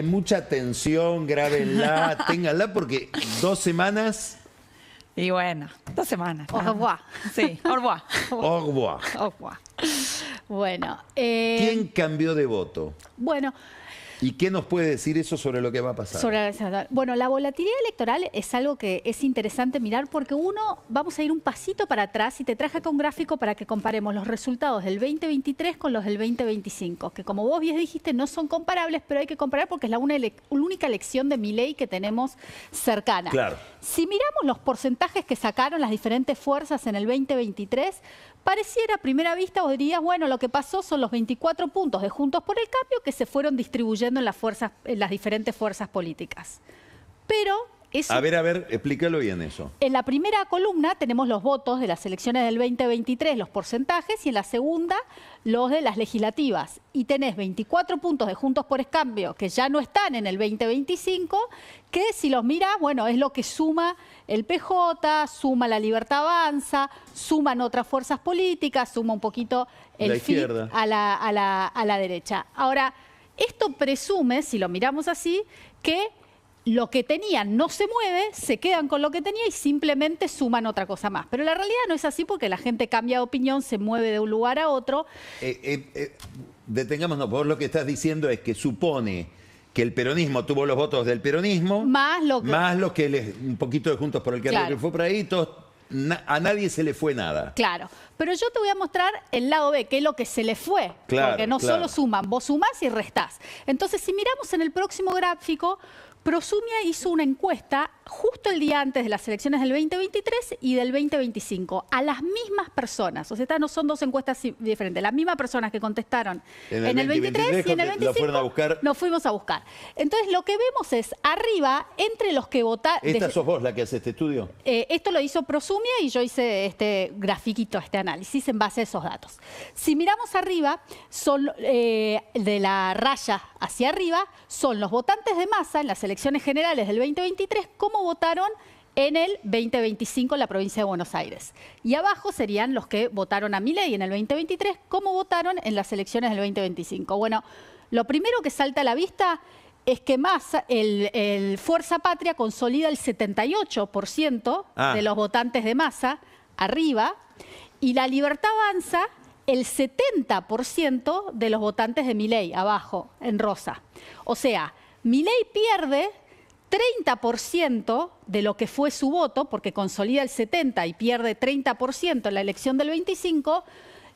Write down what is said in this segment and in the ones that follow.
Mucha tensión, grábenla, ténganla, porque 2 semanas... Y bueno, 2 semanas. Au revoir. Sí, au revoir. Au revoir. Au revoir. Bueno. ¿Quién cambió de voto? Bueno. ¿Y qué nos puede decir eso sobre lo que va a pasar? Bueno, la volatilidad electoral es algo que es interesante mirar porque vamos a ir un pasito para atrás y te traje acá un gráfico para que comparemos los resultados del 2023 con los del 2025, que como vos bien dijiste no son comparables, pero hay que comparar porque es la única elección de Milei que tenemos cercana. Claro. Si miramos los porcentajes que sacaron las diferentes fuerzas en el 2023, pareciera a primera vista, vos dirías, bueno, lo que pasó son los 24 puntos de Juntos por el Cambio que se fueron distribuyendo en las diferentes fuerzas políticas. Pero eso, a ver, explícalo bien eso. En la primera columna tenemos los votos de las elecciones del 2023, los porcentajes, y en la segunda los de las legislativas. Y tenés 24 puntos de Juntos por el Cambio que ya no están en el 2025, que si los mirás, bueno, es lo que suma el PJ, suma la Libertad Avanza, suman otras fuerzas políticas, suma un poquito el FIP a la derecha. Ahora, esto presume, si lo miramos así, que lo que tenían no se mueve, se quedan con lo que tenía y simplemente suman otra cosa más. Pero la realidad no es así porque la gente cambia de opinión, se mueve de un lugar a otro. Detengámonos, vos lo que estás diciendo es que supone que el peronismo tuvo los votos del peronismo, más lo que un poquito de Juntos por el Cambio que fue por ahí, a nadie se le fue nada. Claro, pero yo te voy a mostrar el lado B, que es lo que se le fue, porque no solo suman, vos sumás y restás. Entonces, si miramos en el próximo gráfico, Prosumia hizo una encuesta justo el día antes de las elecciones del 2023 y del 2025 a las mismas personas. O sea, estas no son 2 encuestas diferentes. Las mismas personas que contestaron en el 23 y en el 25 nos fuimos a buscar. Entonces, lo que vemos es arriba, entre los que votaron... ¿Esta sos vos la que hace este estudio? Esto lo hizo Prosumia y yo hice este grafiquito, este análisis en base a esos datos. Si miramos arriba, son de la raya hacia arriba, son los votantes de masa en las elecciones generales del 2023, cómo votaron en el 2025 en la provincia de Buenos Aires. Y abajo serían los que votaron a Milei en el 2023, cómo votaron en las elecciones del 2025. Bueno, lo primero que salta a la vista es que Massa, el Fuerza Patria consolida el 78% de los votantes de Massa arriba y la Libertad Avanza el 70% de los votantes de Milei abajo, en rosa. O sea, Milei pierde 30% de lo que fue su voto, porque consolida el 70% y pierde 30% en la elección del 25%,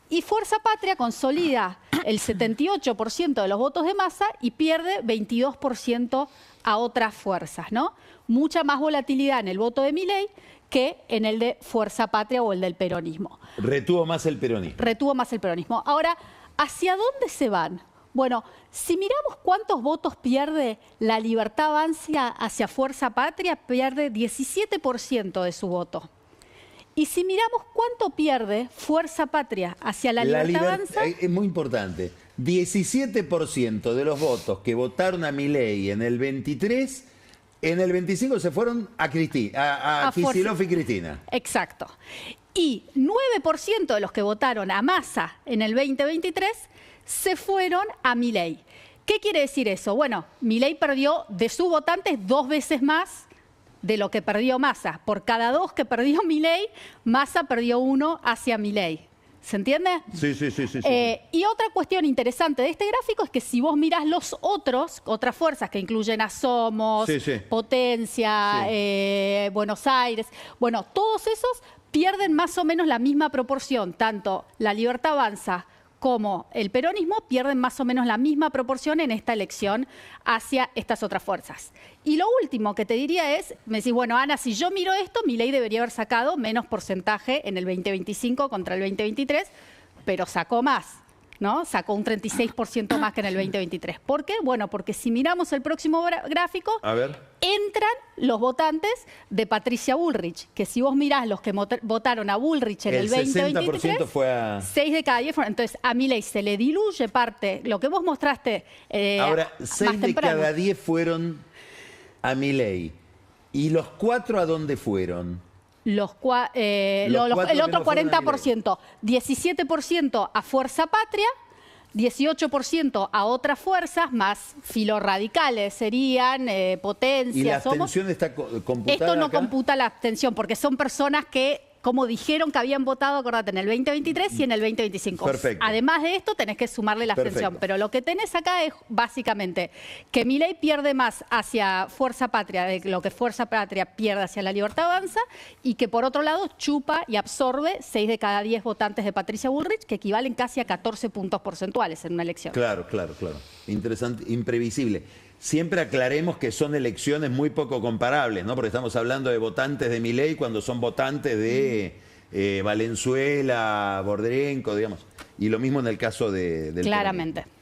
y Fuerza Patria consolida el 78% de los votos de Massa y pierde 22% a otras fuerzas, ¿no? Mucha más volatilidad en el voto de Milei que en el de Fuerza Patria o el del peronismo. Retuvo más el peronismo. Retuvo más el peronismo. Ahora, ¿hacia dónde se van? Bueno, si miramos cuántos votos pierde la Libertad Avanza hacia Fuerza Patria, pierde 17% de su voto. Y si miramos cuánto pierde Fuerza Patria hacia la Libertad Avanza... Es muy importante. 17% de los votos que votaron a Milei en el 23, en el 25 se fueron a Kicillof y Cristina. Exacto. Y 9% de los que votaron a Massa en el 2023 se fueron a Milei. ¿Qué quiere decir eso? Bueno, Milei perdió de sus votantes 2 veces más de lo que perdió Massa. Por cada 2 que perdió Milei, Massa perdió 1 hacia Milei. ¿Se entiende? Sí. Y otra cuestión interesante de este gráfico es que si vos mirás los otras fuerzas que incluyen a Somos, Potencia, Buenos Aires, bueno, todos esos pierden más o menos la misma proporción, tanto la Libertad Avanza como el peronismo pierden más o menos la misma proporción en esta elección hacia estas otras fuerzas. Y lo último que te diría es, me decís, bueno, Ana, si yo miro esto, Milei debería haber sacado menos porcentaje en el 2025 contra el 2023, pero sacó más, ¿no? Sacó un 36% más que en el 2023. ¿Por qué? Bueno, porque si miramos el próximo gráfico, entran los votantes de Patricia Bullrich, que si vos mirás los que votaron a Bullrich en el 2023, 60% fue a... 6 de cada 10 fueron. Entonces, a Milei se le diluye parte, lo que vos mostraste ahora, más 6 de temprano. cada 10 fueron a Milei. ¿Y los 4 a dónde fueron? El otro 40%, 17% a Fuerza Patria, 18% a otras fuerzas, más filoradicales serían, Potencia. ¿Y la abstención está computada Esto no acá? computa la abstención, porque son personas que, como dijeron que habían votado, acordate, en el 2023 y en el 2025. Perfecto. Además de esto, tenés que sumarle la abstención. Perfecto. Pero lo que tenés acá es básicamente que Milei pierde más hacia Fuerza Patria de lo que Fuerza Patria pierde hacia La Libertad Avanza, y que por otro lado chupa y absorbe 6 de cada 10 votantes de Patricia Bullrich, que equivalen casi a 14 puntos porcentuales en una elección. Claro. Interesante, imprevisible. Siempre aclaremos que son elecciones muy poco comparables, ¿no? Porque estamos hablando de votantes de Milei cuando son votantes de Valenzuela, Borderenco, digamos. Y lo mismo en el caso del Claramente. peronismo.